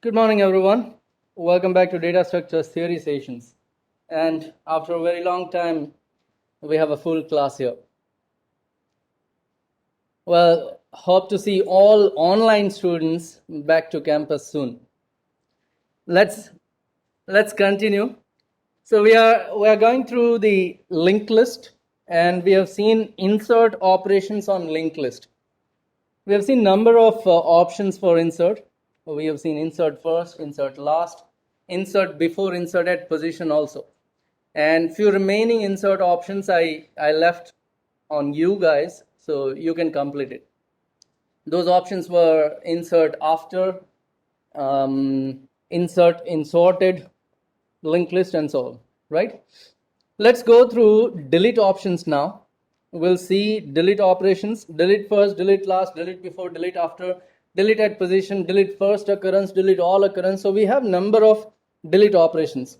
Good morning, everyone. Welcome back to Data Structures Theory Sessions. And after a very long time, we have a full class here. Well, hope to see all online students back to campus soon. Let's continue. So we are going through the linked list, and we have seen insert operations on linked list. We have seen number of options for insert. We have seen insert first, insert last, insert before, insert at position also. And few remaining insert options I left on you guys, so you can complete it. Those options were insert after, insert in sorted, linked list, and so on, right? Let's go through delete options now. We'll see delete operations: delete first, delete last, delete before, delete after, delete at position, delete first occurrence, delete all occurrence. So we have number of delete operations.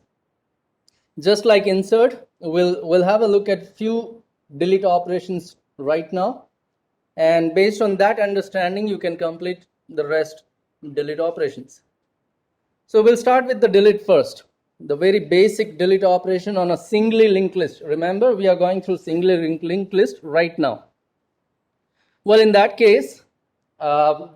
Just like insert, we'll have a look at few delete operations right now, and based on that understanding you can complete the rest delete operations. So we'll start with the delete first, the very basic delete operation on a singly linked list. Remember, we are going through singly linked list right now. Well, in that case,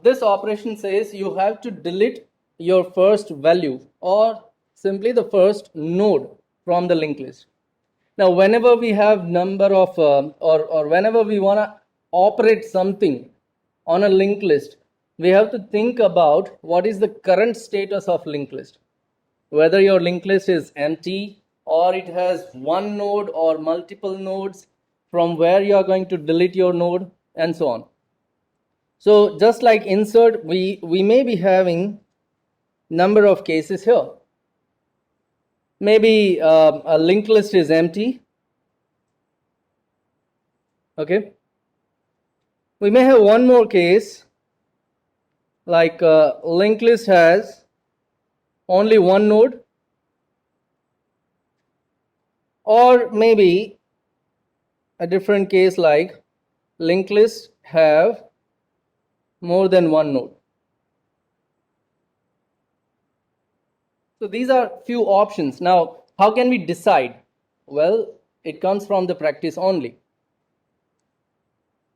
this operation says you have to delete your first value, or simply the first node from the linked list. Now, whenever we have number of or whenever we want to operate something on a linked list, we have to think about what is the current status of linked list. Whether your linked list is empty, or it has one node or multiple nodes, from where you are going to delete your node, and so on. So just like insert, we may be having number of cases here. Maybe a linked list is empty. Okay. We may have one more case, like linked list has only one node, or maybe a different case like linked list have more than one node. So these are few options. Now, how can we decide? Well, it comes from the practice only.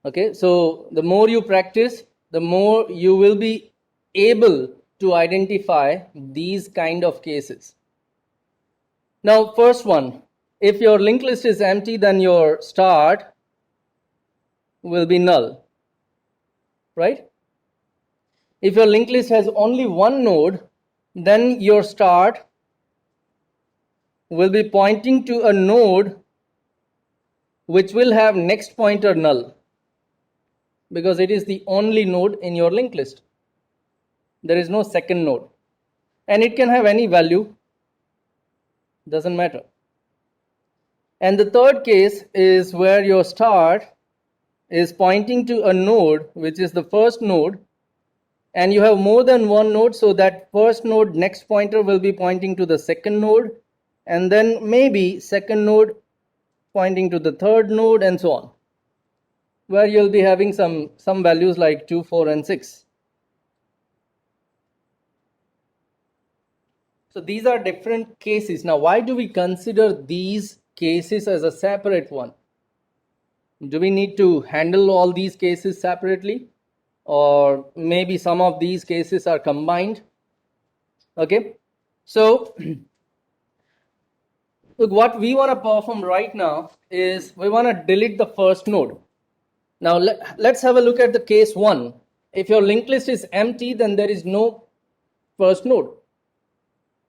Okay, so the more you practice, the more you will be able to identify these kind of cases. Now, first one, if your linked list is empty, then your start will be null, right? If your linked list has only one node, then your start will be pointing to a node which will have next pointer null, because it is the only node in your linked list. There is no second node, and it can have any value, doesn't matter. And the third case is where your start is pointing to a node which is the first node, and you have more than one node, so that first node next pointer will be pointing to the second node, and then maybe second node pointing to the third node, and so on, where you'll be having some values like 2, 4, and 6. So these are different cases. Now, why do we consider these cases as a separate one? Do we need to handle all these cases separately, or maybe some of these cases are combined? Okay, so look, what we want to perform right now is we want to delete the first node. Now let's have a look at the case 1. If your linked list is empty, then there is no first node.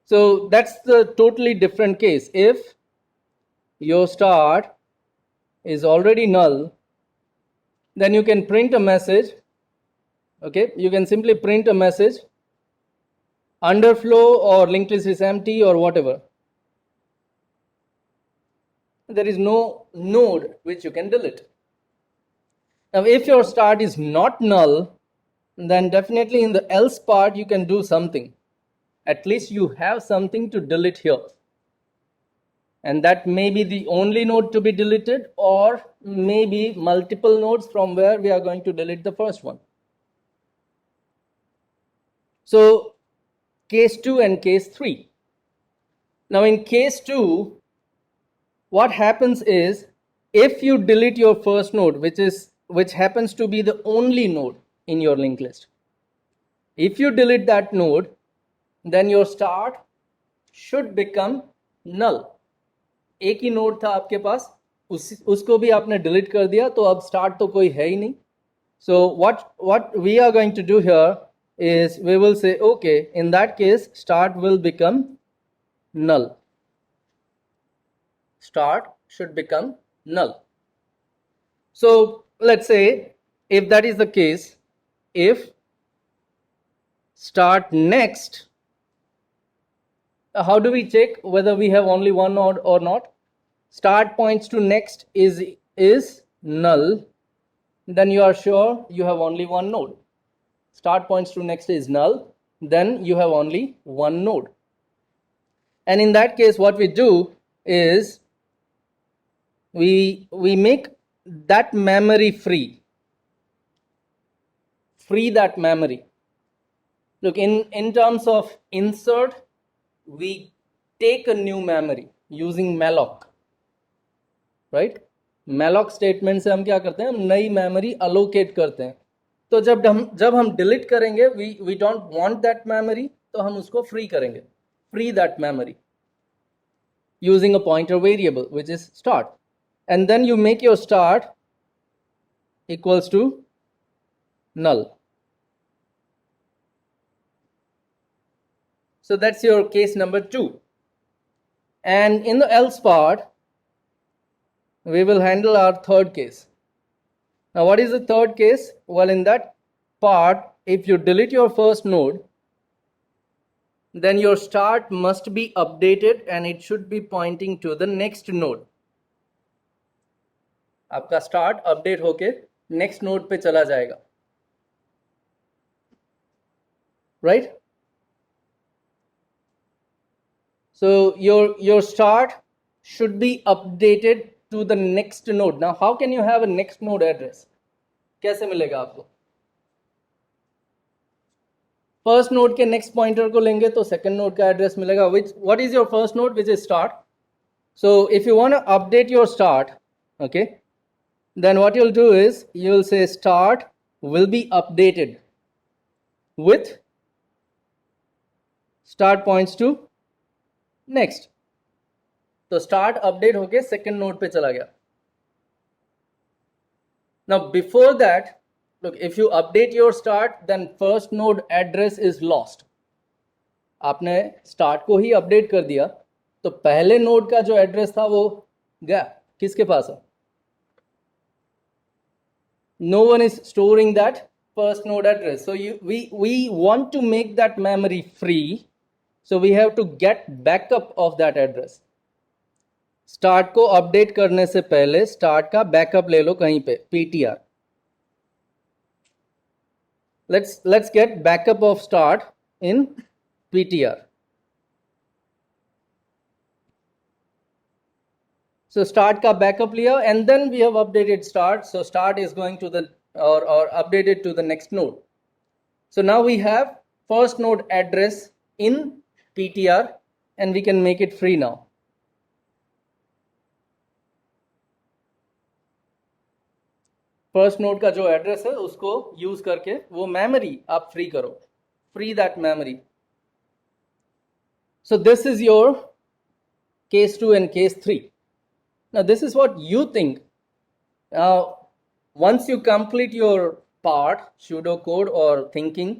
So that's the totally different case. If your start is already null, then you can print a message. Okay, you can simply print a message, underflow or linked list is empty or whatever. There is no node which you can delete. Now, if your start is not null, then definitely in the else part you can do something. At least you have something to delete here. And that may be the only node to be deleted, or maybe multiple nodes from where we are going to delete the first one. So case 2 and case 3. Now in case 2, what happens is, if you delete your first node, which happens to be the only node in your linked list, if you delete that node, then your start should become null. एक ही node था आपके पास, उसको भी आपने delete कर दिया, तो अब स्टार्ट तो कोई है ही नहीं. So what we are going to do here is we will say, okay, in that case start will become null. Start should become null. So let's say if that is the case, if start next, how do we check whether we have only one node or not? Start points to next is null, then you are sure you have only one node. Start points to next is null, then you have only one node. And in that case, what we do is we make that memory free. Free that memory. Look, in terms of insert, we take a new memory using malloc, right? malloc statement से हम क्या करते हैं, हम नई memory allocate करते हैं. तो जब हम डिलीट करेंगे, we don't want that memory, तो हम उसको फ्री करेंगे. Free that memory using a pointer variable which is start, and then you make your start equals to null. So that's your case number 2. And in the else part, we will handle our third case. Now what is the third case? Well, in that part, if you delete your first node, then your start must be updated and it should be pointing to the next node. आपका start update होके next node पे चला जाएगा, right? So your start should be updated to the next node. Now how can you have a next node address? कैसे मिलेगा आपको? First node के next pointer को लेंगे तो सेकंड नोड का एड्रेस मिलेगा. What is your first node, which is start. So if you want to update your start, okay, then what you'll do is you'll say start will be updated with start points to next. तो start update होके second node पे चला गया. Now before that, look, if you update your start, then first node address is lost. आपने start को ही update कर दिया, तो पहले नोड का जो एड्रेस था वो गया. किसके पास है? No one is storing that first node address. So we want to make that memory free, so we have to get backup of that address. Start को अपडेट करने से पहले स्टार्ट का बैकअप ले लो कहीं पे, ptr. Let's get backup of start in ptr. So start का backup लिया and then we have updated start. So start is going to the or updated to the next node. So now we have first node address in ptr and we can make it free now. First node का जो address है उसको use करके वो memory आप free करो. Free that memory. So this is your case 2 and case 3. Now this is what you think. Now once you complete your part, pseudocode or thinking,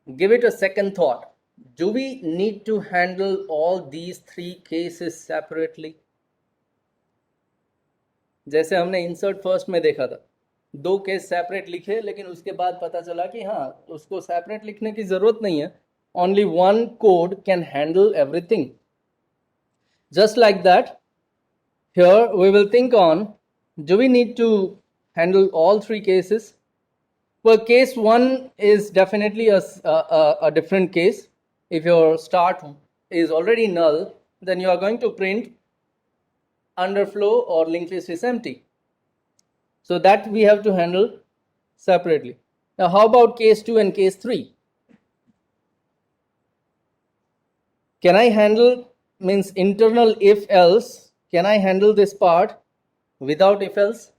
give it a second thought. Do we need to handle all these 3 cases separately? जैसे हमने insert first में देखा था, 2 case separate लिखे, लेकिन उसके बाद पता चला कि हाँ, उसको सेपरेट लिखने की जरूरत नहीं है. Only one code can handle everything. Just like that, here we will think on, do we need to handle all 3 cases? Well, case 1 is definitely a different case. If your start is already null, then you are going to print underflow or linked list is empty. So that we have to handle separately. Now how about case 2 and case 3? Can I handle, means internal if else, can I handle this part without if else?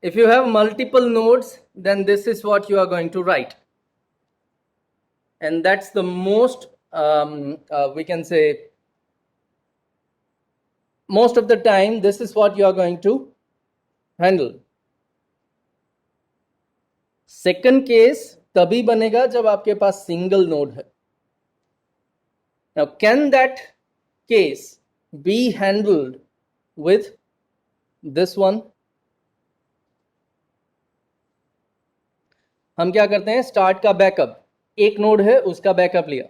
If you have multiple nodes, then this is what you are going to write. And that's the most, we can say, most of the time, this is what you are going to handle. Second case तभी बनेगा जब आपके पास single node है. Now, can that case be handled with this one? हम क्या करते हैं, start का बैकअप, एक नोड है उसका बैकअप लिया.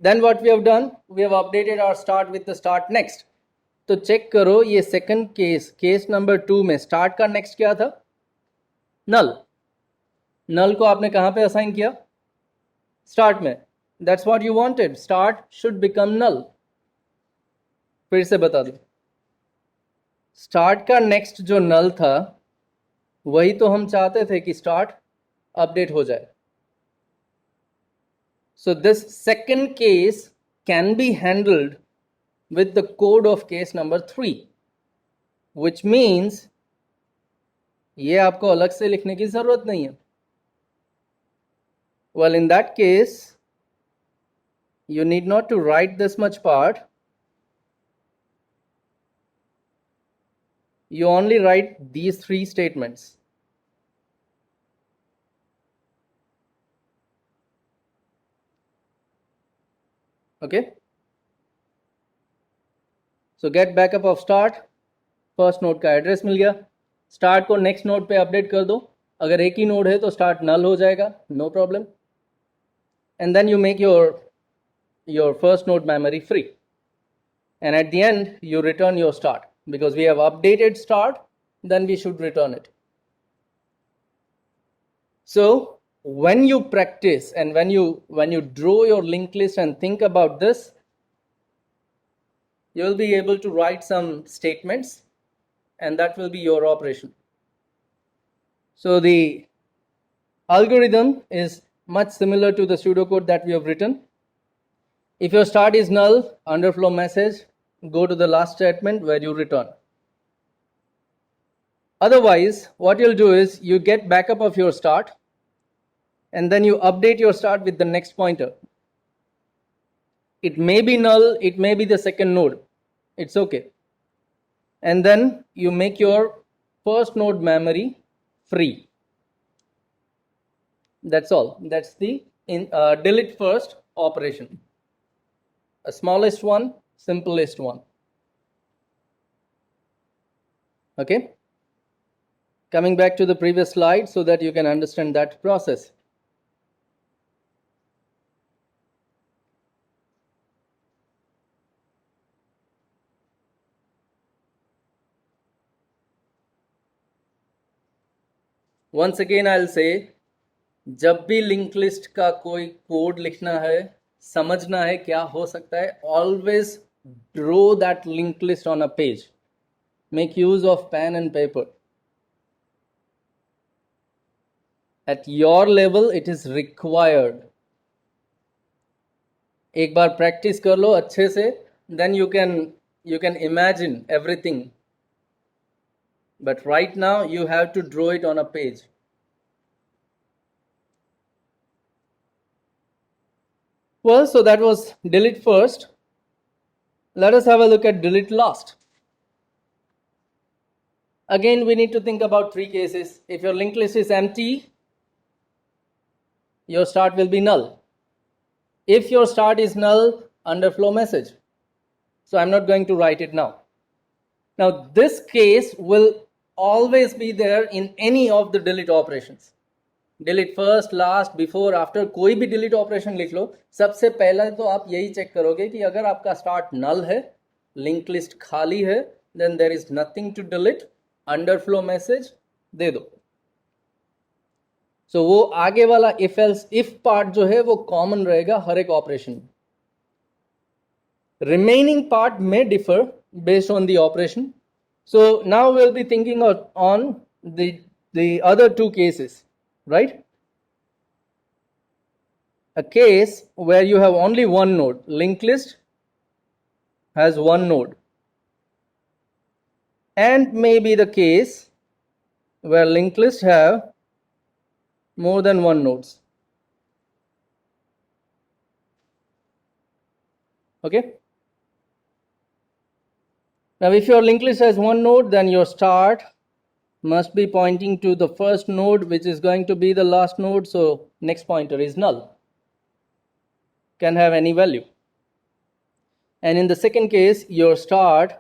Then what we have done, we have updated our start with the start next. तो चेक करो ये सेकंड केस नंबर 2 में स्टार्ट का नेक्स्ट क्या था, नल. नल को आपने कहां पे असाइन किया, स्टार्ट में. That's what you wanted, start should become null. फिर से बता दो, स्टार्ट का नेक्स्ट जो नल था वही तो हम चाहते थे कि स्टार्ट अपडेट हो जाए. So this second case can be handled with the code of case number 3, which means ये आपको अलग से लिखने की जरूरत नहीं है. Well, in that case, you need not to write this much part. You only write these 3 statements. Okay, so get backup of start. First node का एड्रेस मिल गया. स्टार्ट को नेक्स्ट नोड पे अपडेट कर दो. अगर एक ही नोड है तो स्टार्ट नल हो जाएगा, no problem. And then you make your first node memory free. And at the end you return your start, because we have updated start, then we should return it. So when you practice and when you draw your linked list and think about this, you will be able to write some statements and that will be your operation. So the algorithm is much similar to the pseudocode that we have written. If your start is null, underflow message, go to the last statement where you return. Otherwise, what you'll do is you get backup of your start and then you update your start with the next pointer. It may be null, it may be the second node, it's okay. And then you make your first node memory free. That's all. That's the delete first operation. A smallest one, simplest one. Okay, coming back to the previous slide so that you can understand that process. Once again I'll say, जब भी link list का कोई code लिखना है, समझना है क्या हो सकता है, always draw that linked list on a page. Make use of pen and paper. At your level it is required. एक बार प्रैक्टिस कर लो अच्छे से, then you can imagine everything. But right now you have to draw it on a page. Well, so that was delete first. Let us have a look at delete last. Again, we need to think about 3 cases. If your linked list is empty, your start will be null. If your start is null, underflow message. So I'm not going to write it now. Now this case will always be there in any of the delete operations. Delete first, last, before, after, कोई भी delete operation लिख लो, सबसे पहला तो आप यही check करोगे कि अगर आपका start null है, linked list खाली है, then there is nothing to delete, underflow message दे दो. So वो आगे वाला if else if part जो है वो common रहेगा हर एक operation. Remaining part may differ based on the operation. So now we'll be thinking on the other 2 cases, right? a case where you have only one node. Linked list has one node. And maybe the case where linked list have more than one nodes. Okay. Now, if your linked list has one node, then your start must be pointing to the first node, which is going to be the last node. So next pointer is null, can have any value. And in the second case, your start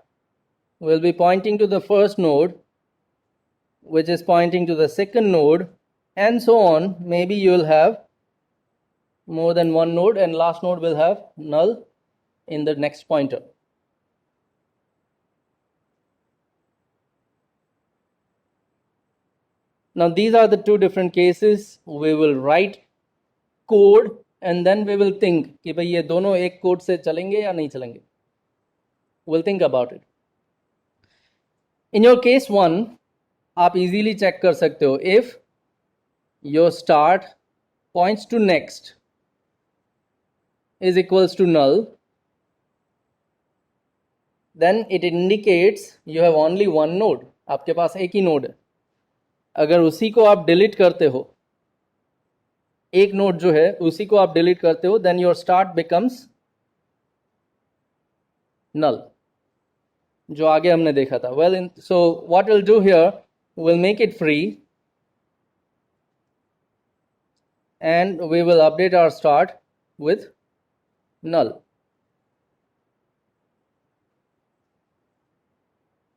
will be pointing to the first node, which is pointing to the second node, and so on. Maybe you will have more than one node, and last node will have null in the next pointer. Now these are the two different cases. We will write code and then we will think कि भाई ये दोनों एक code से चलेंगे या नहीं चलेंगे. We'll think about it. In your case 1, आप easily check कर सकते हो. If your start points to next is equals to null, then it indicates you have only one node. आपके पास एक ही नोड है. अगर उसी को आप डिलीट करते हो, एक नोड जो है उसी को आप डिलीट करते हो, then your start becomes null, जो आगे हमने देखा था. Well, so what we'll do here, we'll make it free and we will update our start with null.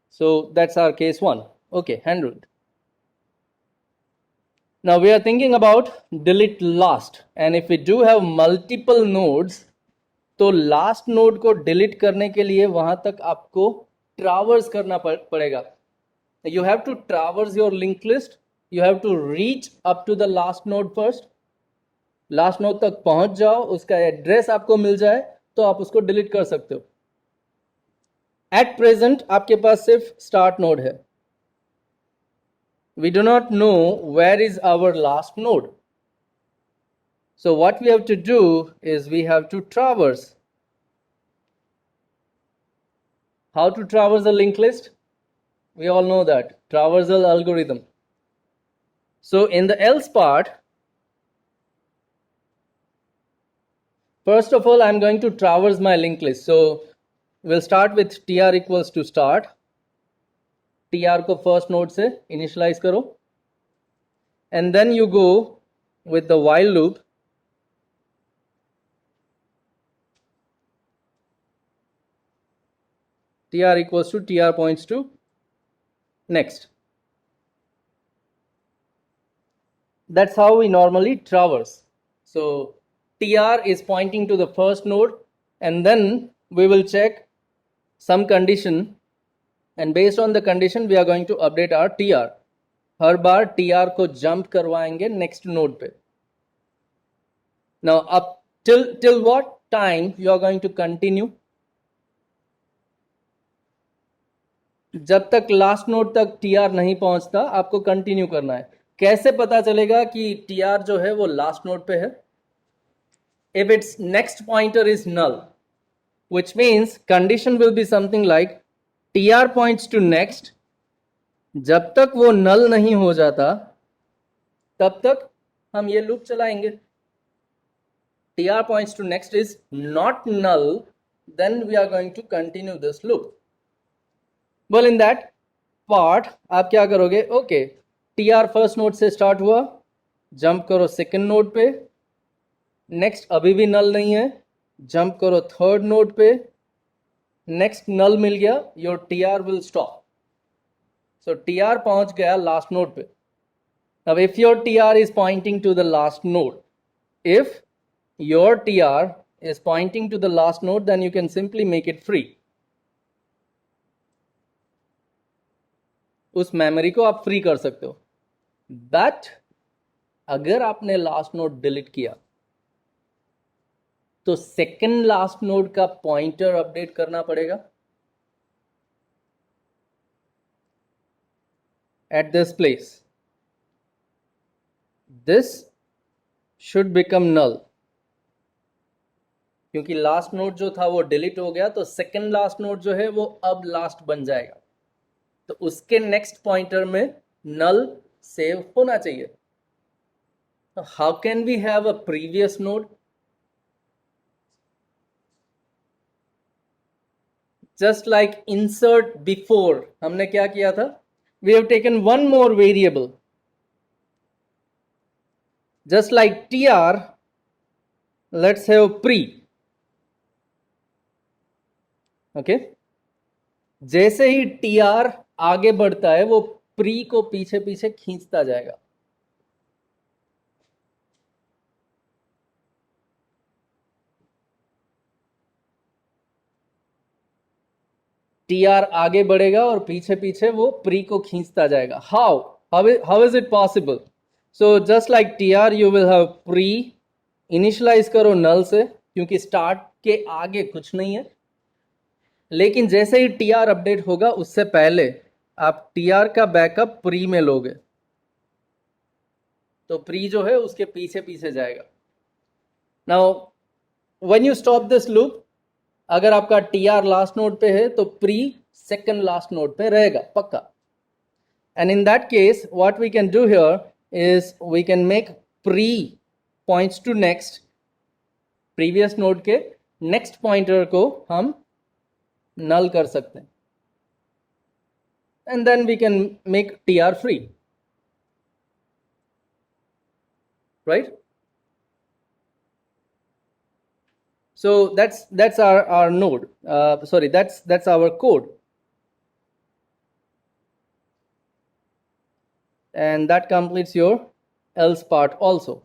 So that's our case 1. Okay, handled. Now we are thinking about delete last, and if we do have multiple nodes, तो last node को delete करने के लिए वहां तक आपको traverse करना पड़ेगा. You have to traverse your linked list. You have to reach up to the last node first. Last node तक पहुंच जाओ, उसका एड्रेस आपको मिल जाए तो आप उसको डिलीट कर सकते हो. At present आपके पास सिर्फ start node है. We do not know where is our last node. So what we have to do is we have to traverse. How to traverse a linked list? We all know that. Traversal algorithm. So in the else part, first of all, I'm going to traverse my linked list. So we'll start with tr equals to start. tr को first node से initialize करो. And then you go with the while loop. tr equals to tr points to next. That's how we normally traverse. So tr is pointing to the first node, and then we will check some condition, and based on the condition we are going to update our tr. Her bar tr को jump करवाएंगे next node पे. Now up till what time you are going to continue? जब तक last node तक tr नहीं पहुंचता आपको continue करना है. कैसे पता चलेगा कि tr जो है वो लास्ट नोड पे है? If its next pointer is null, which means condition will be something like tr points to next. जब तक वो null नहीं हो जाता तब तक हम ये लूप चलाएंगे. tr points to next is not null, then we are going to continue this loop. Well, in that part आप क्या करोगे? Okay, tr फर्स्ट नोड से स्टार्ट हुआ, जंप करो सेकंड नोड पे, नेक्स्ट अभी भी नल नहीं है, जंप करो थर्ड नोड पे, नेक्स्ट नल मिल गया, your tr will stop. So tr पहुंच गया लास्ट नोड पे. Now if your tr is pointing to the last node, if your tr is pointing to the last node, then you can simply make it free. उस memory को आप free कर सकते हो. But अगर आपने last node delete किया तो सेकंड लास्ट नोड का पॉइंटर अपडेट करना पड़ेगा. At this place this should become null. क्योंकि लास्ट नोड जो था वो डिलीट हो गया, तो सेकंड लास्ट नोड जो है वो अब लास्ट बन जाएगा, तो उसके नेक्स्ट पॉइंटर में नल सेव होना चाहिए. How can we have a previous node? Just like insert before, हमने क्या किया था? We have taken one more variable, just like tr, let's have pre. okay, जैसे ही tr आगे बढ़ता है वो pre को पीछे पीछे खींचता जाएगा. tr आगे बढ़ेगा और पीछे पीछे वो pre को खींचता जाएगा. how is it possible? so just like tr you will have pre, initialize करो नल से क्योंकि स्टार्ट के आगे कुछ नहीं है, लेकिन जैसे ही tr अपडेट होगा उससे पहले आप tr का बैकअप प्री में लोगे, तो प्री जो है उसके पीछे पीछे जाएगा. Now when you stop this loop, अगर आपका tr लास्ट नोड पे है तो प्री सेकंड लास्ट नोड पे रहेगा पक्का. And in that case what we can do here is we can make pre points to next, previous node के next pointer को हम नल कर सकते हैं, and then we can make tr free, right? So that's our node. Sorry, that's our code, and that completes your else part also.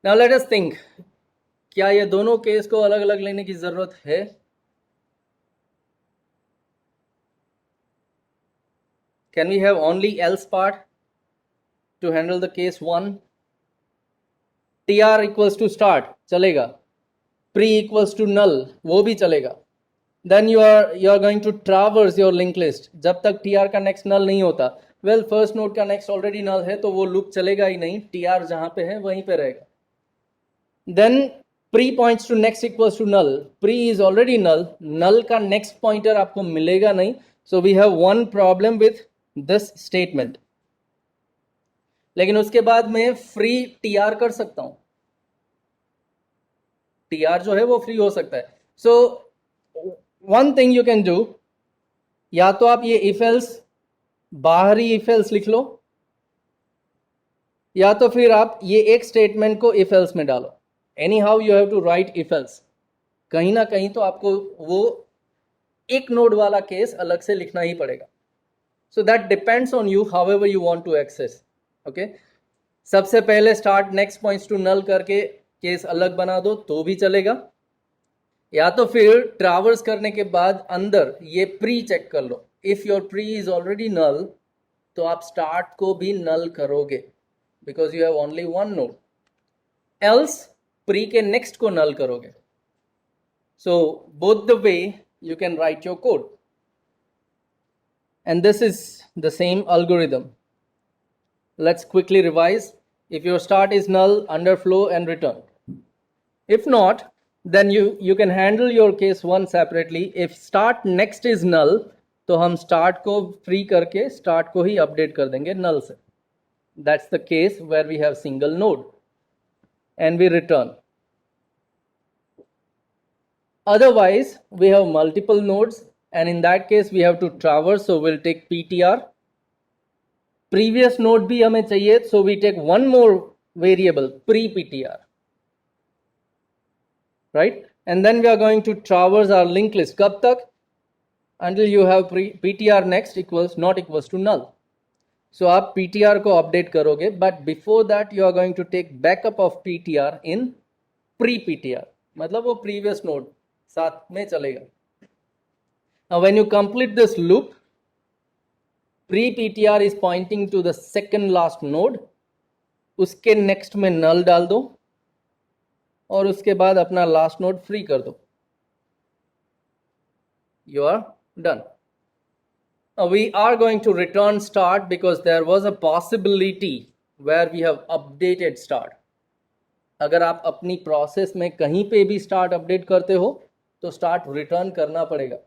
Now let us think, क्या ये दोनों case को अलग अलग लेने की जरूरत है? Can we have only else part to handle the case 1? tr equals to start चलेगा, pre equals to null वो भी चलेगा. then you are going to traverse your linked list जब तक tr का next null नहीं होता. well first node का next already null है तो वो loop चलेगा ही नहीं, tr जहां पे है वहीं पे रहेगा. then pre points to next equals to null, pre is already null, null का next pointer आपको मिलेगा नहीं. so we have one problem with this statement. लेकिन उसके बाद मैं फ्री tr कर सकता हूं, tr जो है वो फ्री हो सकता है. So one thing you can do, या तो आप ये इफ एल्स बाहरी इफ एल्स लिख लो, या तो फिर आप ये एक स्टेटमेंट को इफ एल्स में डालो. Anyhow you have to write if else, कहीं ना कहीं तो आपको वो एक नोड वाला केस अलग से लिखना ही पड़ेगा. So that depends on you, how you want to access. Okay, सबसे पहले start next points to null करके केस अलग बना दो तो भी चलेगा, या तो फिर ट्रैवर्स करने के बाद अंदर ये प्री चेक कर लो. If your pre is already null तो आप स्टार्ट को भी नल करोगे because you have only one node. Else pre के नेक्स्ट को नल करोगे. So both the way you can write your code, and this is the same algorithm. Let's quickly revise. If your start is null, underflow and return. If not, then you can handle your case one separately. If start next is null, तो हम start को free करके start को ही update कर देंगे null से. That's the case where we have single node and we return. Otherwise, we have multiple nodes, and in that case we have to traverse, so we'll take ptr. Previous node भी हमें चाहिए, so we take one more variable pre-ptr, right? And then we are going to traverse our linked list. कब तक? Until you have ptr next equals not equals to null. So आप ptr को update करोगे, but before that you are going to take backup of ptr in pre-ptr. मतलब वो previous node साथ में चलेगा. Now when you complete this loop, pre-ptr is pointing to the second last node, उसके next में null डाल दो और उसके बाद अपना last node free कर दो. You are done. Now we are going to return start because there was a possibility where we have updated start. अगर आप अपनी प्रोसेस में कहीं पे भी स्टार्ट अपडेट करते हो तो स्टार्ट रिटर्न करना पड़ेगा।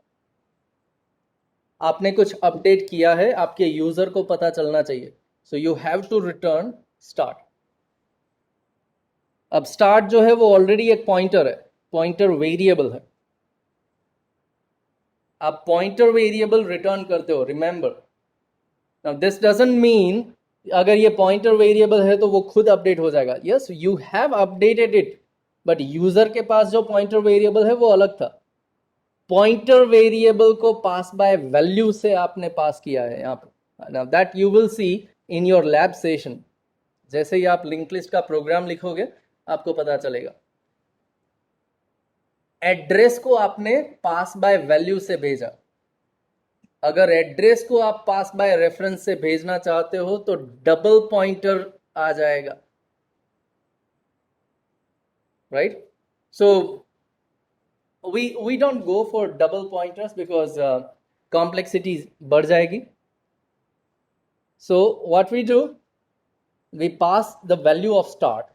आपने कुछ अपडेट किया है, आपके यूजर को पता चलना चाहिए, so you have to return start. अब स्टार्ट जो है वो ऑलरेडी एक पॉइंटर है, पॉइंटर वेरिएबल है। आप पॉइंटर वेरिएबल रिटर्न करते हो, remember. Now this doesn't mean अगर ये पॉइंटर वेरिएबल है तो वो खुद अपडेट हो जाएगा। Yes, you have updated it, but user के पास जो पॉइंटर वेरिएबल है वो अलग था। पॉइंटर वेरिएबल को पास बाय वैल्यू से आपने पास किया है यहाँ पे। Now that you will see in your lab session. जैसे ही आप लिंक लिस्ट का प्रोग्राम लिखोगे आपको पता चलेगा। एड्रेस को आपने पास बाय वैल्यू से भेजा। अगर एड्रेस को आप पास बाय रेफरेंस से भेजना चाहते हो तो डबल पॉइंटर आ जाएगा, right? So we don't go for double pointers because complexity बढ़ जाएगी. So what we do, we pass the value of start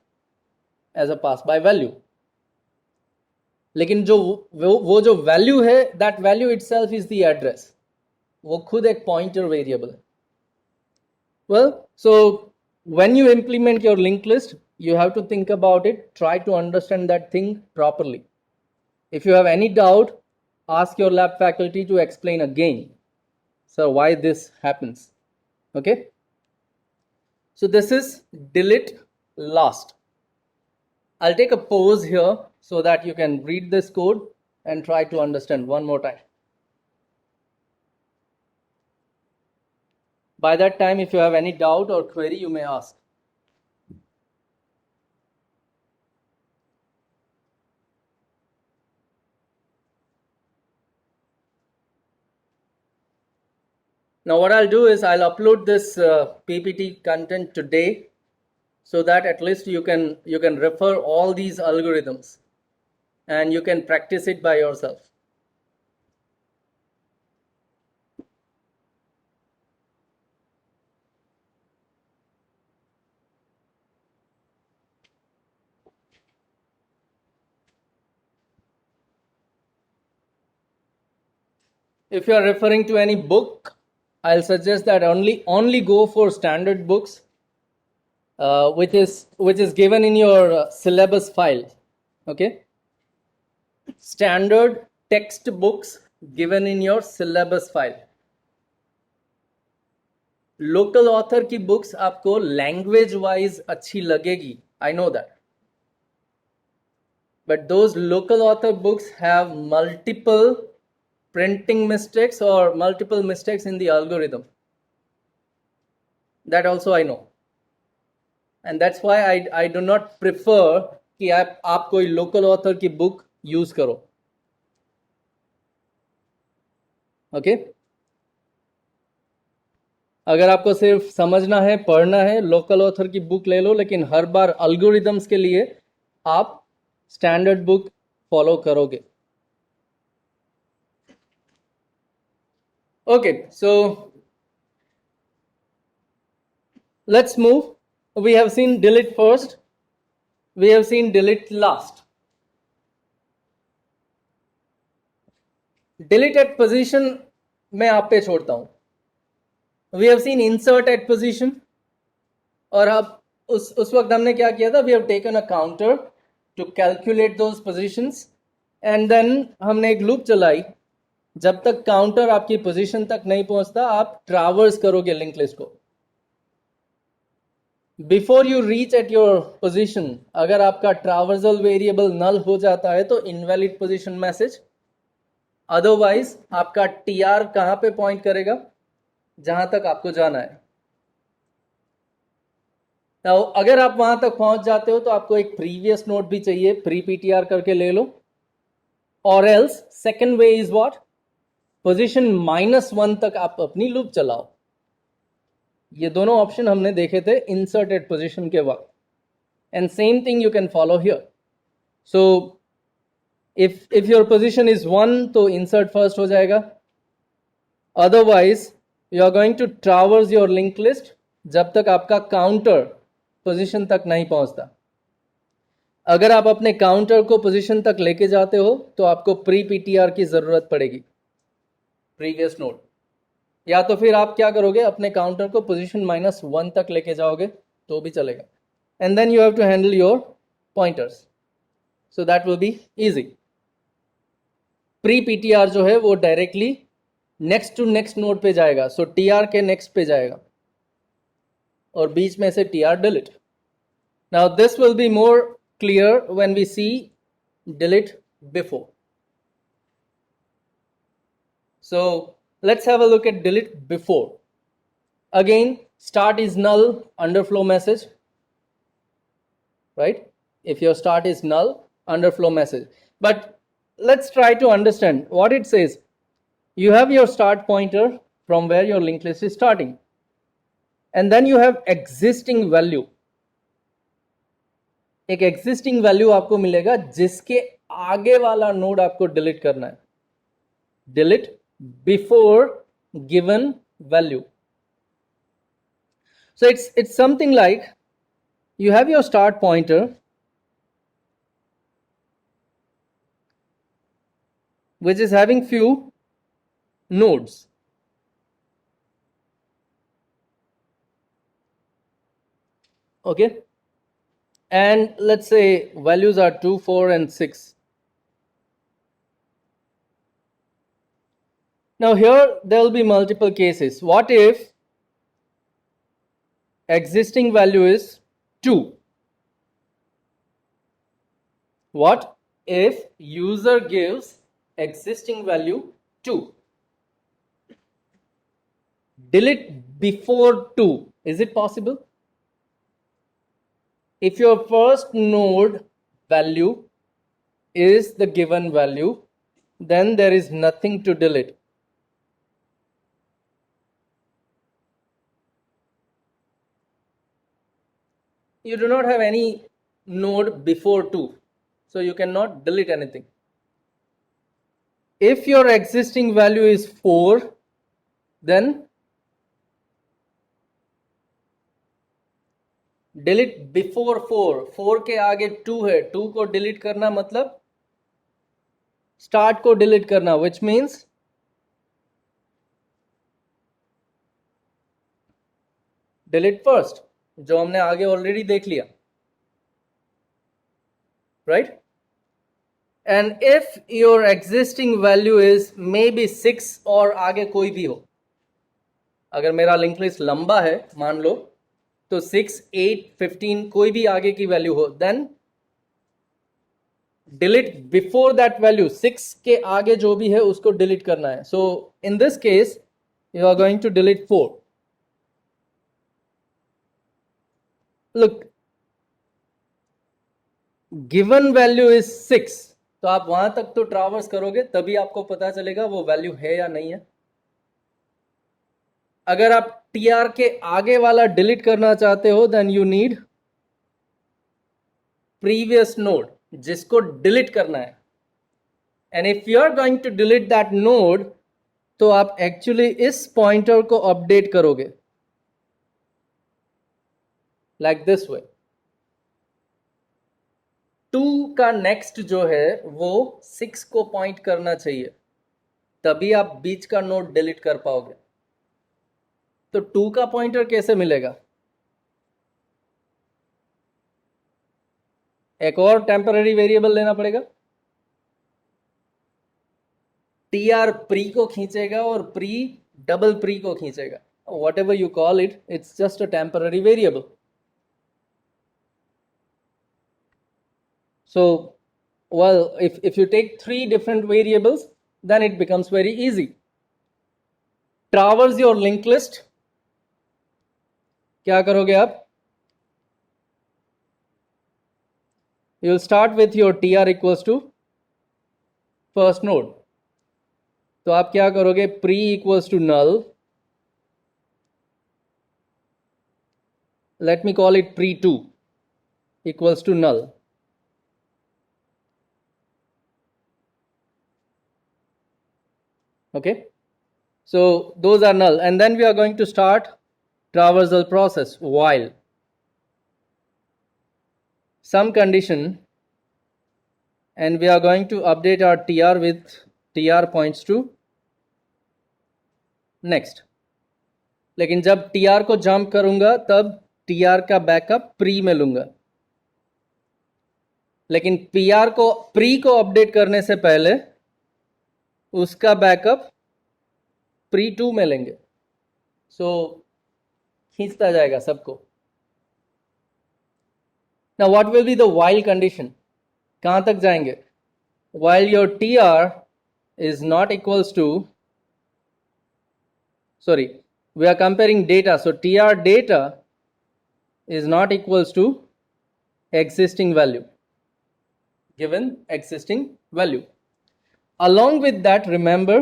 as a pass by value. लेकिन जो वो जो वैल्यू है, that value itself is the address. वो खुद एक pointer variable है. Well, so when you implement your linked list, you have to think about it, try to understand that thing properly. If you have any doubt, ask your lab faculty to explain again, sir, why this happens. Okay, so this is delete last. I'll take a pause here so that you can read this code and try to understand one more time. By that time, if you have any doubt or query, you may ask. Now what I'll do is I'll upload this PPT content today so that at least you can refer all these algorithms and you can practice it by yourself. If you are referring to any book, I'll suggest that only go for standard books, which is given in your syllabus file. Okay, standard textbooks given in your syllabus file. Local author की books आपको language wise अच्छी लगेगी, I know that, but those local author books have multiple printing mistakes or multiple mistakes in the algorithm. That also I know, and that's why I do not prefer कि आप कोई local author की book use करो. Okay, अगर आपको सिर्फ समझना है, पढ़ना है, लोकल ऑथर की बुक ले लो, लेकिन हर बार अल्गोरिदम्स के लिए आप स्टैंडर्ड बुक फॉलो करोगे. Okay, so let's move. We have seen delete first, we have seen delete last. Delete at position मैं आप पे छोड़ता हूं. We have seen insert at position, और अब उस वक्त हमने क्या किया था, we have taken a counter to calculate those positions, and then हमने एक लूप चलाई. जब तक काउंटर आपकी पोजीशन तक नहीं पहुंचता आप ट्रैवर्स करोगे लिंक लिस्ट को. Before you reach at your position, अगर आपका ट्रैवर्सल वेरिएबल नल हो जाता है तो इनवैलिड पोजीशन मैसेज. अदरवाइज आपका टीआर कहां पे पॉइंट करेगा, जहां तक आपको जाना है. तो अगर आप वहां तक पहुंच जाते हो तो आपको एक प्रीवियस नोट भी चाहिए, प्री पीटीआर करके ले लो. और else second way is what, position -1 तक आप अपनी लूप चलाओ. ये दोनों ऑप्शन हमने देखे थे इंसर्टेड पोजीशन के वक्त, and same thing you can follow here. So if your position is 1 तो इंसर्ट फर्स्ट हो जाएगा. Otherwise you are going to traverse your link list जब तक आपका काउंटर पोजीशन तक नहीं पहुंचता. अगर आप अपने काउंटर को पोजीशन तक लेके जाते हो तो आपको प्री पीटीआर की जरूरत पड़ेगी, प्रीवियस नोड। या तो फिर आप क्या करोगे, अपने काउंटर को पोजीशन -1 तक लेके जाओगे तो भी चलेगा। And then you have to handle your pointers, so that will be easy. Pre PTR जो है वो directly next to next node पे जाएगा, सो टीआर के नेक्स्ट पे जाएगा और बीच में से TR delete. Now this will be more clear when we see delete before. So let's have a look at delete before. Again, start is null, underflow message, right? If your start is null, underflow message. But let's try to understand what it says. You have your start pointer from where your linked list is starting, and then you have existing value. एक existing value आपको मिलेगा जिसके आगे वाला node आपको delete करना है, delete before given value. So it's something like you have your start pointer which is having few nodes. Okay, and let's say values are 2, 4 and 6. Now here there will be multiple cases. What if existing value is 2? What if user gives existing value 2? Delete before 2. Is it possible? If your first node value is the given value, then there is nothing to delete. You do not have any node before 2, so you cannot delete anything. If your existing value is 4, then delete before 4. 4 के आगे 2 है, 2 को delete करना मतलब start को delete करना, which means delete first, जो हमने आगे ऑलरेडी देख लिया, right? And if your existing value is maybe 6 और आगे कोई भी हो, अगर मेरा लिंक लिस्ट लंबा है मान लो तो 6, 8, 15 कोई भी आगे की वैल्यू हो, then delete before that value. 6 के आगे जो भी है उसको delete करना है. So in this case you are going to delete 4. Look, given value is 6, तो आप वहां तक तो ट्रावर्स करोगे तभी आपको पता चलेगा वो वैल्यू है या नहीं है. अगर आप टीआर के आगे वाला डिलीट करना चाहते हो then you need previous node जिसको डिलीट करना है. And if you are going to delete that node तो आप एक्चुअली इस पॉइंटर को अपडेट करोगे लाइक दिस वे. 2 का नेक्स्ट जो है वो 6 को पॉइंट करना चाहिए, तभी आप बीच का नोड डिलीट कर पाओगे. तो 2 का पॉइंटर कैसे मिलेगा? एक और टेम्पररी वेरिएबल लेना पड़ेगा. टीआर प्री को खींचेगा और प्री डबल प्री को खींचेगा. What ever you call it, it's just a temporary variable. So, well, if you take 3 different variables, then it becomes very easy. Traverse your linked list. क्या करोगे आप? You will start with your tr equals to first node. तो आप क्या करोगे? Pre equals to null. Let me call it pre2 equals to null. Okay, so those are null, and then we are going to start traversal process while some condition and we are going to update our tr with tr points to next. लेकिन जब tr को jump करूंगा तब tr का backup pre में लूंगा, लेकिन pr को प्री को अपडेट करने से पहले उसका बैकअप प्री 2 में लेंगे. सो खींचता जाएगा सबको. Now what will be the while condition? कहां तक जाएंगे? While your tr is not equals to, sorry, we are comparing data, so tr data is not equals to existing value, given existing value. Along with that, remember,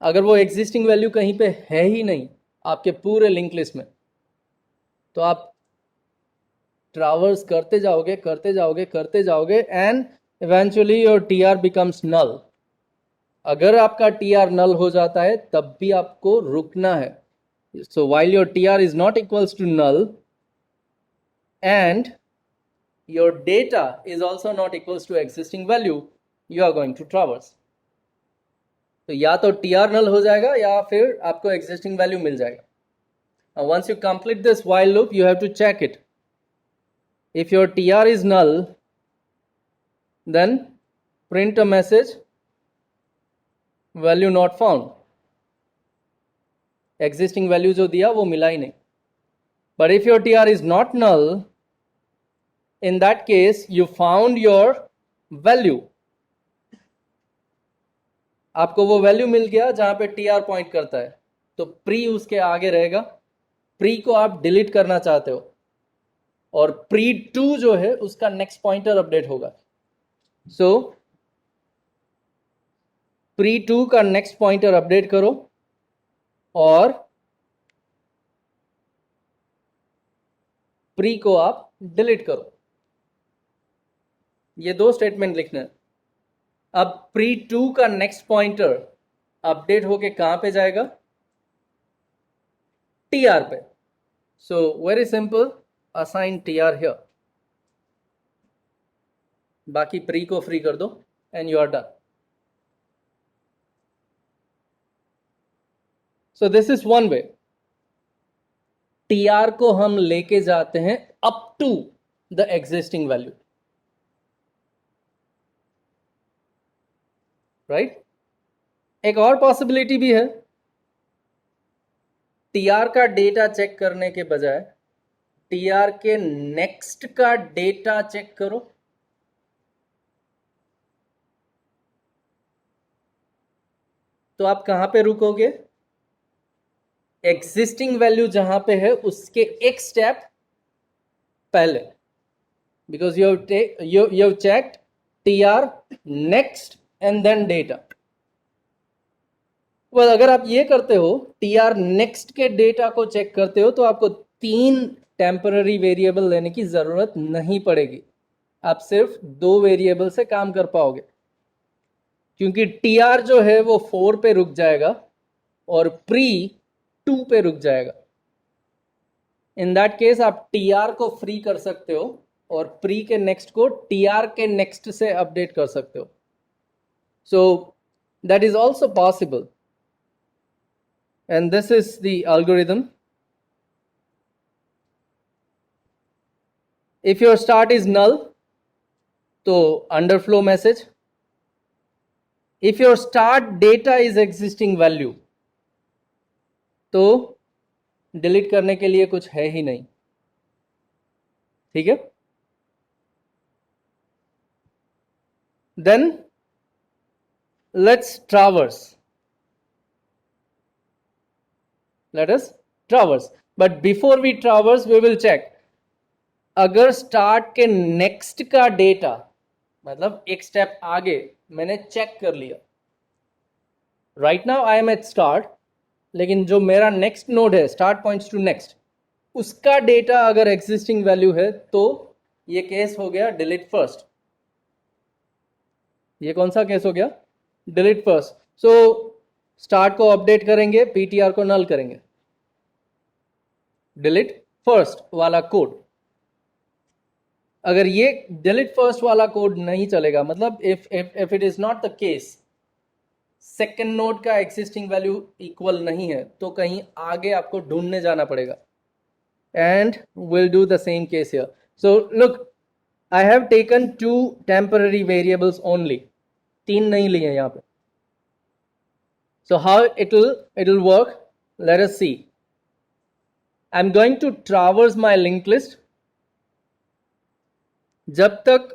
अगर वो existing value कहीं पे है ही नहीं आपके पूरे लिंक लिस्ट में, तो आप ट्रावर्स करते जाओगे and eventually your TR becomes null. अगर आपका टीआर नल हो जाता है तब भी आपको रुकना है. So while your TR is not equals to null and your data is also not equals to existing value, you are going to traverse. तो या तो टीआर नल हो जाएगा या फिर आपको एग्जिस्टिंग वैल्यू मिल जाएगा. Once you complete this while loop you have to check it. If your tr is null, then print a message, value not found. Existing value जो दिया वो मिला ही नहीं. But if your tr is not null, in that case you found your value. आपको वो value मिल गया जहां पे tr पॉइंट करता है, तो प्री उसके आगे रहेगा. प्री को आप डिलीट करना चाहते हो और प्री 2 जो है उसका नेक्स्ट पॉइंटर अपडेट होगा. सो प्री 2 का नेक्स्ट पॉइंटर अपडेट करो और प्री को आप डिलीट करो. ये 2 स्टेटमेंट लिखना है. अब प्री 2 का नेक्स्ट पॉइंटर अपडेट होके कहां पे जाएगा? टीआर पे. So very simple, assign tr here. बाकी प्री को फ्री कर दो and you are done. So this is one way. tr को हम लेके जाते हैं up to the existing value, right? एक और पॉसिबिलिटी भी है. tr का डेटा चेक करने के बजाय टीआर के नेक्स्ट का डेटा चेक करो. तो आप कहां पे रुकोगे? एग्जिस्टिंग वैल्यू जहां पे है उसके एक स्टेप पहले, because you have checked TR next and then data. well, अगर आप ये करते हो, टीआर नेक्स्ट के डेटा को चेक करते हो, तो आपको 3 टेम्पररी वेरिएबल लेने की जरूरत नहीं पड़ेगी. आप सिर्फ 2 वेरिएबल से काम कर पाओगे, क्योंकि टीआर जो है वो 4 पे रुक जाएगा और प्री 2 पे रुक जाएगा. इन दैट केस आप टीआर को फ्री कर सकते हो और प्री के नेक्स्ट को टीआर के नेक्स्ट से अपडेट कर सकते हो. सो that is also possible and this is the algorithm. If your start is null, तो underflow message. If your start data is existing value, तो डिलीट करने के लिए कुछ है ही नहीं. ठीक है? Then let's traverse. Let us traverse. But before we traverse, we will check. अगर स्टार्ट के नेक्स्ट का डेटा, मतलब एक स्टेप आगे मैंने चेक कर लिया, right now I am at start, लेकिन जो मेरा नेक्स्ट नोड है, स्टार्ट पॉइंट्स टू नेक्स्ट, उसका डेटा अगर एग्जिस्टिंग वैल्यू है तो ये केस हो गया डिलीट फर्स्ट. ये कौन सा केस हो गया? Delete first. सो स्टार्ट को अपडेट करेंगे, पीटीआर को नल करेंगे. डिलीट फर्स्ट वाला कोड. अगर ये डिलीट फर्स्ट वाला कोड नहीं चलेगा, मतलब if it is not the case, second node का एग्जिस्टिंग वैल्यू इक्वल नहीं है, तो कहीं आगे आपको ढूंढने जाना पड़ेगा. And we'll do the same case here. So look, I have taken 2 temporary variables only. 3 नहीं लिए यहाँ पे. So how it'll work? Let us see. I'm going to traverse my linked list. जब तक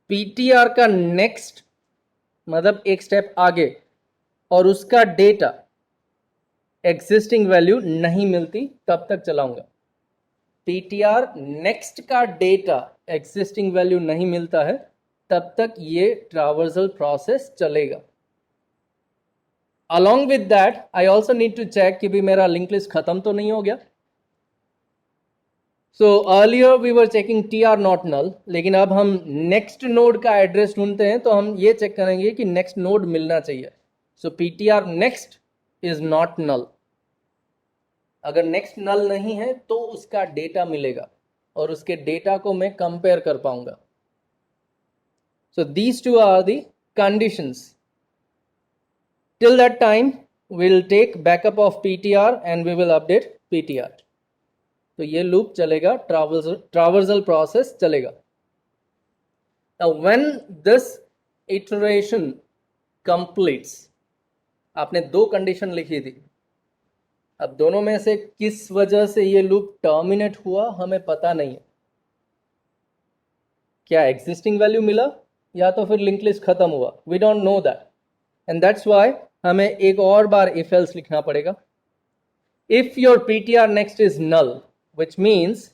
PTR का next, मतलब एक step आगे, और उसका डेटा एग्जिस्टिंग वैल्यू नहीं मिलती, तब तक चलाऊंगा. PTR नेक्स्ट का डेटा एग्जिस्टिंग वैल्यू नहीं मिलता है, तब तक ये ट्रावर्सल प्रोसेस चलेगा. Along with that I also need to check कि भी मेरा लिंक लिस्ट खत्म तो नहीं हो गया. So earlier we were checking TR not null, लेकिन अब हम नेक्स्ट नोड का एड्रेस ढूंढते हैं, तो हम ये चेक करेंगे कि नेक्स्ट नोड मिलना चाहिए. So PTR next is not null. अगर नेक्स्ट नल नहीं है तो उसका डेटा मिलेगा, और उसके डेटा को मैं कंपेयर कर पाऊंगा. So these two are the conditions. Till that time we'll take backup of PTR and we will update PTR. तो ये लूप चलेगा, traversal process चलेगा. Now when this iteration completes, आपने 2 कंडीशन लिखी थी. अब दोनों में से किस वजह से ये लूप टर्मिनेट हुआ हमें पता नहीं है. क्या एग्जिस्टिंग वैल्यू मिला या तो फिर लिंक लिस्ट खत्म हुआ? We don't know that, and that's why हमें एक और बार इफ एल्स लिखना पड़ेगा. If your PTR next is null, which means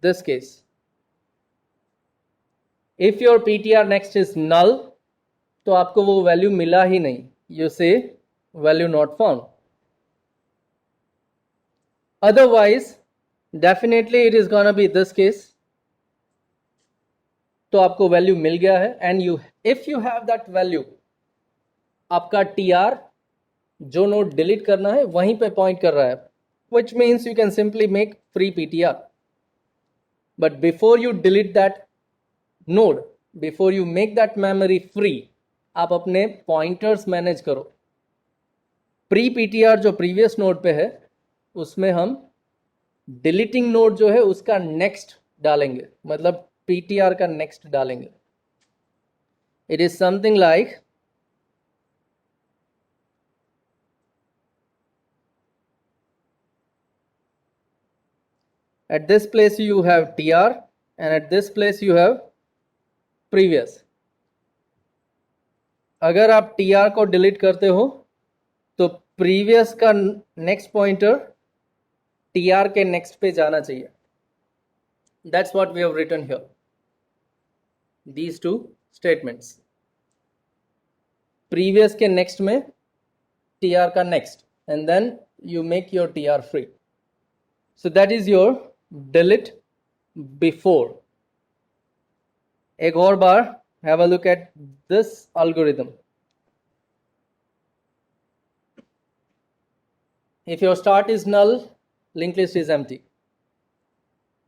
this case. If your PTR next is null, तो आपको वो वैल्यू मिला ही नहीं. यू से value not found. Otherwise, definitely it is gonna be this case. तो आपको वैल्यू मिल गया है, and if you have that value, आपका TR जो नोड डिलीट करना है वहीं पे पॉइंट कर रहा है, which means you can simply make free PTR. But before you delete that node, before you make that memory free, आप अपने पॉइंटर्स मैनेज करो. प्री PTR जो प्रीवियस नोड पे है, उसमें हम डिलीटिंग नोड जो है उसका नेक्स्ट डालेंगे, मतलब PTR का नेक्स्ट डालेंगे. It is something like at this place you have TR and at this place you have previous. अगर आप TR को डिलीट करते हो तो प्रीवियस का नेक्स्ट पॉइंटर TR के नेक्स्ट पे जाना चाहिए. That's what we have written here, these 2 statements. Previous के नेक्स्ट में TR का next, and then you make your TR free. So that is your delete before. एक और बार have a look at this algorithm. If your start is null, linked list is empty.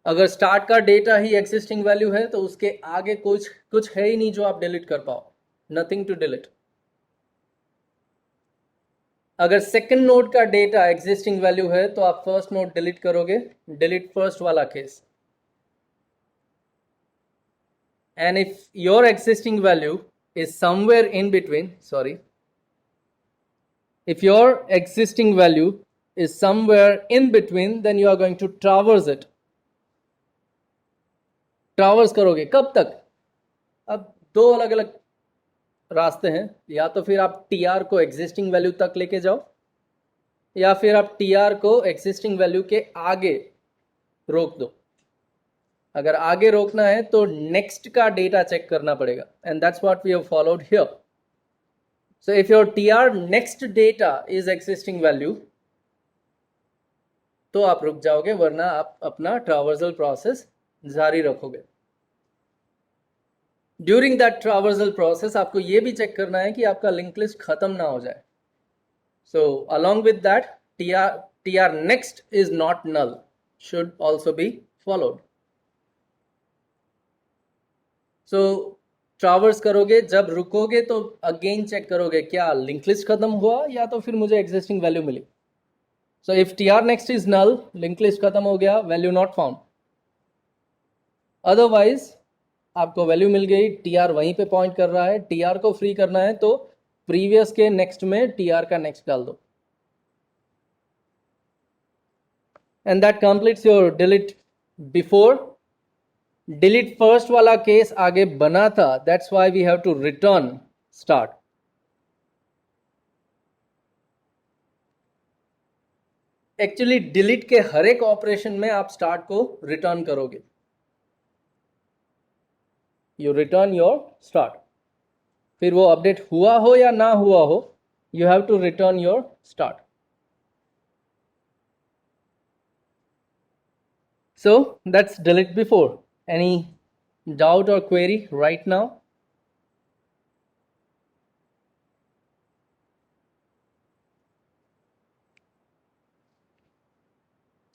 अगर start का data ही existing value है तो उसके आगे कुछ है ही नहीं जो आप डिलीट कर पाओ. Nothing to delete. अगर सेकंड नोड का डेटा एग्जिस्टिंग वैल्यू है तो आप फर्स्ट नोड डिलीट करोगे, डिलीट फर्स्ट वाला case. And if your existing value is somewhere in between, if your existing value is somewhere in between, then you are going to traverse it. Traverse करोगे कब तक? अब 2 अलग अलग रास्ते हैं. या तो फिर आप TR को एग्जिस्टिंग वैल्यू तक लेके जाओ, या फिर आप TR को एग्जिस्टिंग वैल्यू के आगे रोक दो. अगर आगे रोकना है तो नेक्स्ट का डेटा चेक करना पड़ेगा, and that's what we have followed here. So if your TR next data is existing value, तो आप रुक जाओगे, वरना आप अपना ट्रावर्सल प्रोसेस जारी रखोगे. ड्यूरिंग दैट ट्रावर्सल प्रोसेस आपको ये भी चेक करना है कि आपका लिंक लिस्ट खत्म ना हो जाए. So along with that TR next is not null should also be followed. So traverse करोगे, जब रुकोगे तो अगेन चेक करोगे क्या लिंक लिस्ट खत्म हुआ या तो फिर मुझे एग्जिस्टिंग वैल्यू मिली. So if T R next is null, link list खत्म हो गया, वैल्यू नॉट फाउंड. अदरवाइज आपको वैल्यू मिल गई, टी आर वहीं पे पॉइंट कर रहा है, टी आर को फ्री करना है तो प्रीवियस के नेक्स्ट में टी आर का नेक्स्ट डाल दो. And that completes your delete before. Delete first वाला केस आगे बना था, that's why we have to return start. Actually delete के हर एक ऑपरेशन में आप स्टार्ट को रिटर्न करोगे. You return your start. फिर वो अपडेट हुआ हो या ना हुआ हो, you have to return your start. So that's delete before. Any doubt or query right now?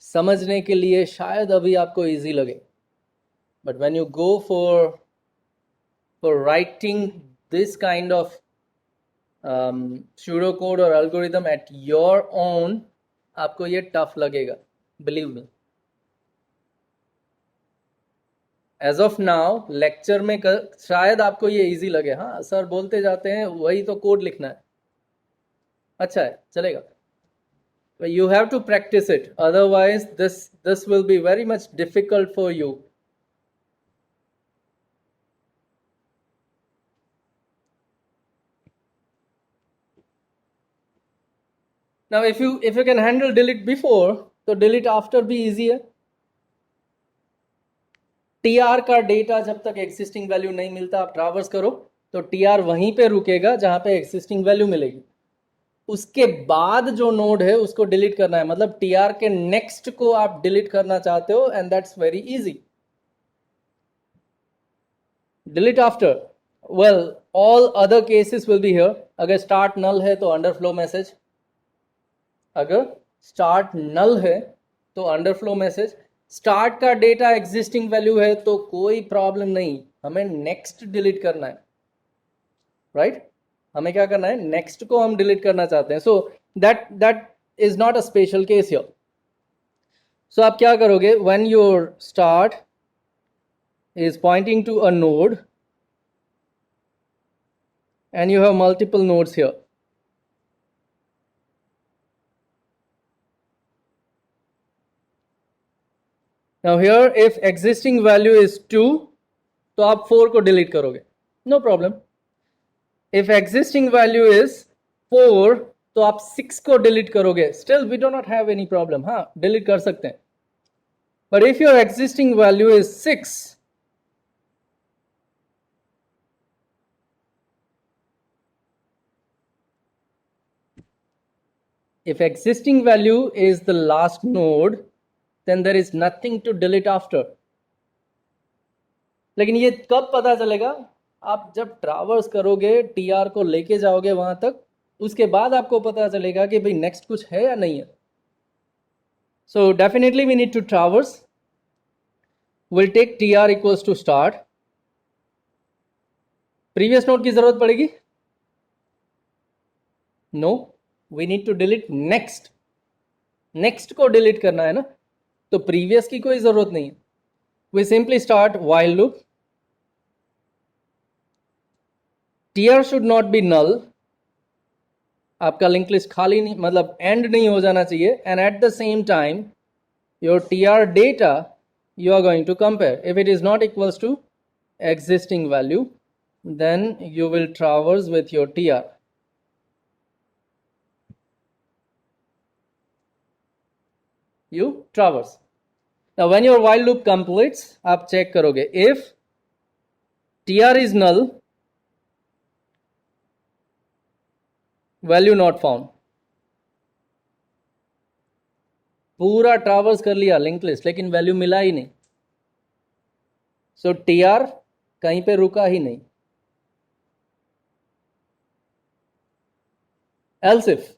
समझने के लिए शायद अभी आपको इजी लगे, but when you go for writing this kind of pseudocode or algorithm at your own, आपको ये tough लगेगा, believe me. As of now lecture में शायद आपको ये इजी लगे, हाँ सर बोलते जाते हैं वही तो कोड लिखना है, अच्छा है चलेगा. You have to practice it, otherwise this will be very much difficult for you. Now if you can handle delete before, तो delete after भी easy है. टीआर का डेटा जब तक एग्जिस्टिंग वैल्यू नहीं मिलता आप ट्रावर्स करो तो टीआर वहीं पे रुकेगा जहां पे एग्जिस्टिंग वैल्यू मिलेगी. उसके बाद जो नोड है उसको डिलीट करना है, मतलब टीआर के नेक्स्ट को आप डिलीट करना चाहते हो, and that's very easy. Delete after, well all other cases will be here. अगर स्टार्ट नल है तो अंडरफ्लो मैसेज, अगर स्टार्ट नल है तो अंडरफ्लो मैसेज. स्टार्ट का डेटा एग्जिस्टिंग वैल्यू है तो कोई प्रॉब्लम नहीं, हमें नेक्स्ट डिलीट करना है, राइट? हमें क्या करना है, नेक्स्ट को हम डिलीट करना चाहते हैं. So that is not a special case here. So आप क्या करोगे, when your start is pointing to a node and you have multiple nodes here, now here if existing value is 2 तो आप 4 को डिलीट करोगे, no problem. if existing value is 4 तो आप 6 को डिलीट करोगे, still we do not have any problem. हाँ delete कर सकते हैं. but if your existing value is 6, if existing value is the last node then there is nothing to delete after. लेकिन ये कब पता चलेगा, आप जब ट्रावर्स करोगे, टीआर को लेके जाओगे वहां तक, उसके बाद आपको पता चलेगा कि भाई नेक्स्ट कुछ है या नहीं है. So definitely we need to traverse. Will take TR equals to start. Previous node की जरूरत पड़ेगी? No, we need to delete next. Next को डिलीट करना है ना, तो प्रीवियस की कोई जरूरत नहीं है. We simply start while loop. TR should not be null. आपका लिंक लिस्ट खाली नहीं, मतलब एंड नहीं हो जाना चाहिए. And at the same time your TR data you are going to compare. If it is not equals to existing value, then you will traverse with your TR. You traverse. Now when your while loop completes, आप check करोगे. If TR is null, value not found. पूरा traverse कर लिया link list, लेकिन value मिला ही नहीं. सो TR कहीं पे रुका ही नहीं. एल्स इफ,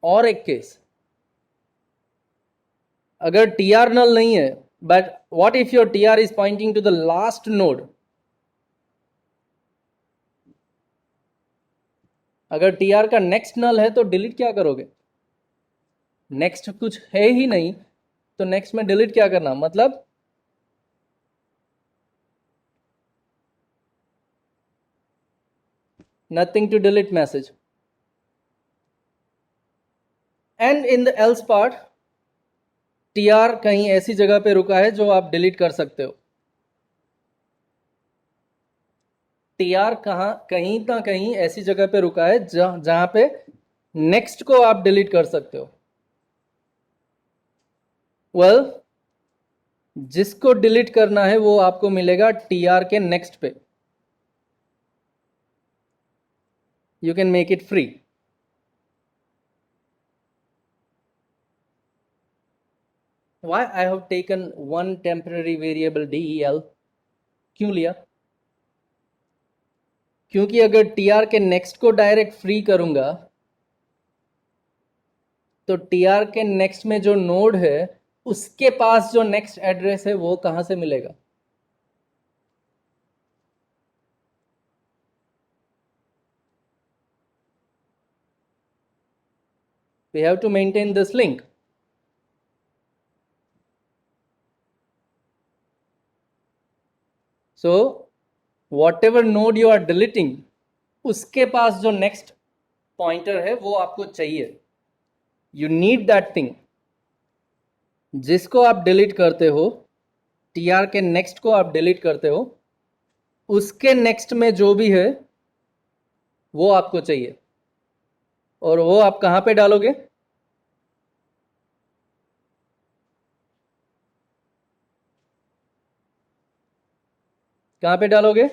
और एक केस, अगर टीआर नल नहीं है, but what if your TR is pointing to the last node, अगर tr का नेक्स्ट नल है तो डिलीट क्या करोगे? नेक्स्ट कुछ है ही नहीं, तो नेक्स्ट में डिलीट क्या करना, मतलब nothing to delete message. And in the else part, tr कहीं ऐसी जगह पे रुका है जो आप डिलीट कर सकते हो. tr कहीं ना कहीं ऐसी जगह पे रुका है जहां पे नेक्स्ट को आप डिलीट कर सकते हो. well, जिसको डिलीट करना है वो आपको मिलेगा tr के नेक्स्ट पे. You can make it free. why I have taken one temporary variable del? क्यों लिया? क्योंकि अगर tr के नेक्स्ट को डायरेक्ट फ्री करूंगा तो tr के नेक्स्ट में जो नोड है उसके पास जो नेक्स्ट एड्रेस है वो कहां से मिलेगा? We have to maintain this link. So whatever node you are deleting, उसके पास जो नेक्स्ट पॉइंटर है वो आपको चाहिए. You need that thing. जिसको आप डिलीट करते हो, tr के नेक्स्ट को आप डिलीट करते हो, उसके नेक्स्ट में जो भी है वो आपको चाहिए. और वो आप कहां पे डालोगे? कहां पे डालोगे?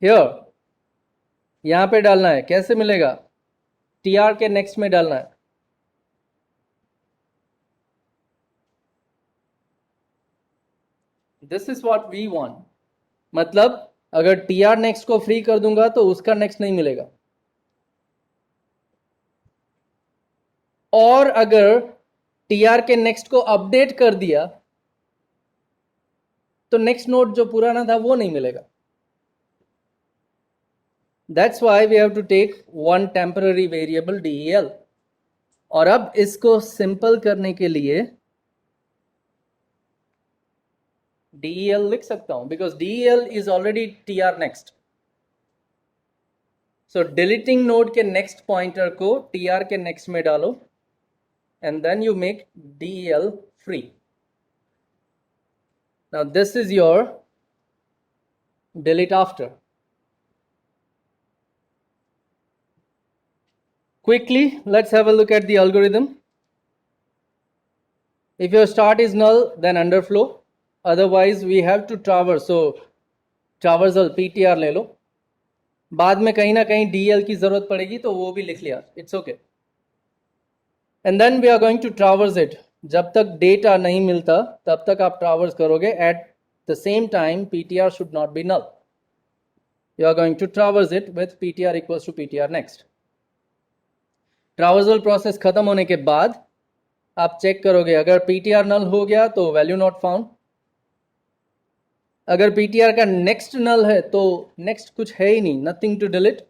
हियर, यहां पे डालना है. कैसे मिलेगा? tr के नेक्स्ट में डालना है. This is what we want. मतलब अगर tr नेक्स्ट को फ्री कर दूंगा तो उसका नेक्स्ट नहीं मिलेगा. और अगर tr के नेक्स्ट को अपडेट कर दिया तो नेक्स्ट नोड जो पुराना था वो नहीं मिलेगा. That's why we have to take one temporary variable del. और अब इसको सिंपल करने के लिए del लिख सकता हूं, because del is already tr next. So deleting node के next pointer को tr के next में डालो and then you make del free. Now this is your delete after. Quickly, let's have a look at the algorithm. If your start is null, then underflow. Otherwise, we have to traverse. So, traversal PTR ले लो. बाद में कहीं ना कहीं DL की जरूरत पड़ेगी तो वो भी लिख लिया. It's okay. And then we are going to traverse it. जब तक डेटा नहीं मिलता तब तक आप ट्रावर्स करोगे. At the same time, PTR should not be null. You are going to traverse it with PTR equals to PTR next. Traversal process खत्म होने के बाद आप चेक करोगे. अगर पीटीआर नल हो गया तो वैल्यू नॉट फाउंड. अगर पीटीआर का नेक्स्ट नल है तो नेक्स्ट कुछ है ही नहीं, nothing to delete.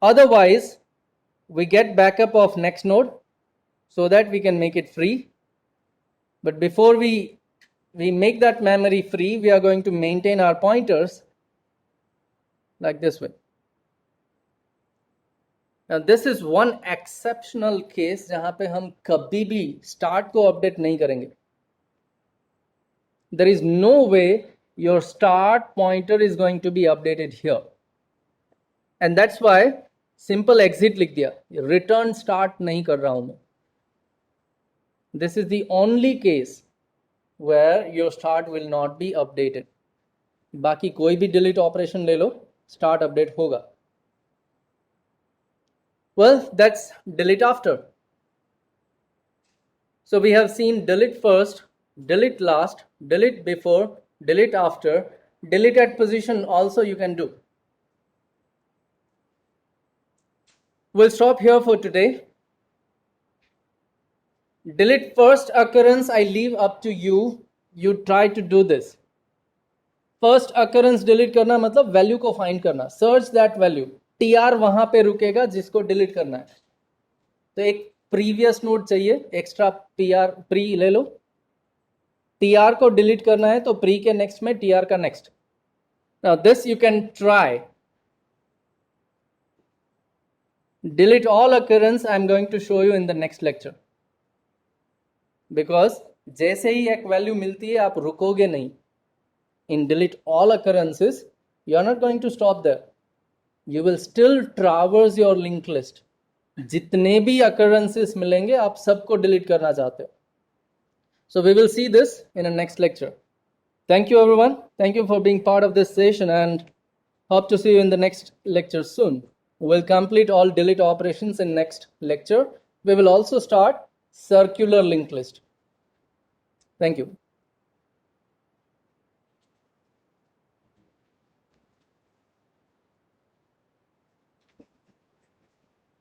Otherwise we get backup of next node so that we can make it free. But before we make that memory free, we are going to maintain our pointers like this way. Now this is one exceptional case जहां पे हम कभी भी start को update नहीं करेंगे. There is no way your start pointer is going to be updated here. And that's why simple exit लिख दिया. Return start नहीं कर रहा हूं मैं. This is the only case where your start will not be updated. बाकी कोई भी delete operation ले लो, start update होगा. Well, that's delete after. So we have seen delete first, delete last, delete before, delete after, delete at position also you can do. We'll stop here for today. Delete first occurrence I leave up to you. You try to do this. First occurrence delete करना मतलब value को find करना, search that value, TR वहां पे रुकेगा जिसको delete करना है। तो एक प्रीवियस नोड चाहिए, एक्स्ट्रा पीआर प्री ले लो, टीआर को डिलीट करना है तो प्री के नेक्स्ट में टीआर का next. Now this you can try, delete all occurrence I am going to show you in the next lecture, because जैसे ही एक वैल्यू मिलती है आप रुकोगे नहीं। in delete all occurrences you are not going to stop there, you will still traverse your linked list, जितने भी occurrences मिलेंगे आप सबको delete करना चाहते हो। so we will see this in a next lecture. Thank you everyone, thank you for being part of this session and hope to see you in the next lecture soon. We'll complete all delete operations in next lecture. We will also start circular linked list. Thank you.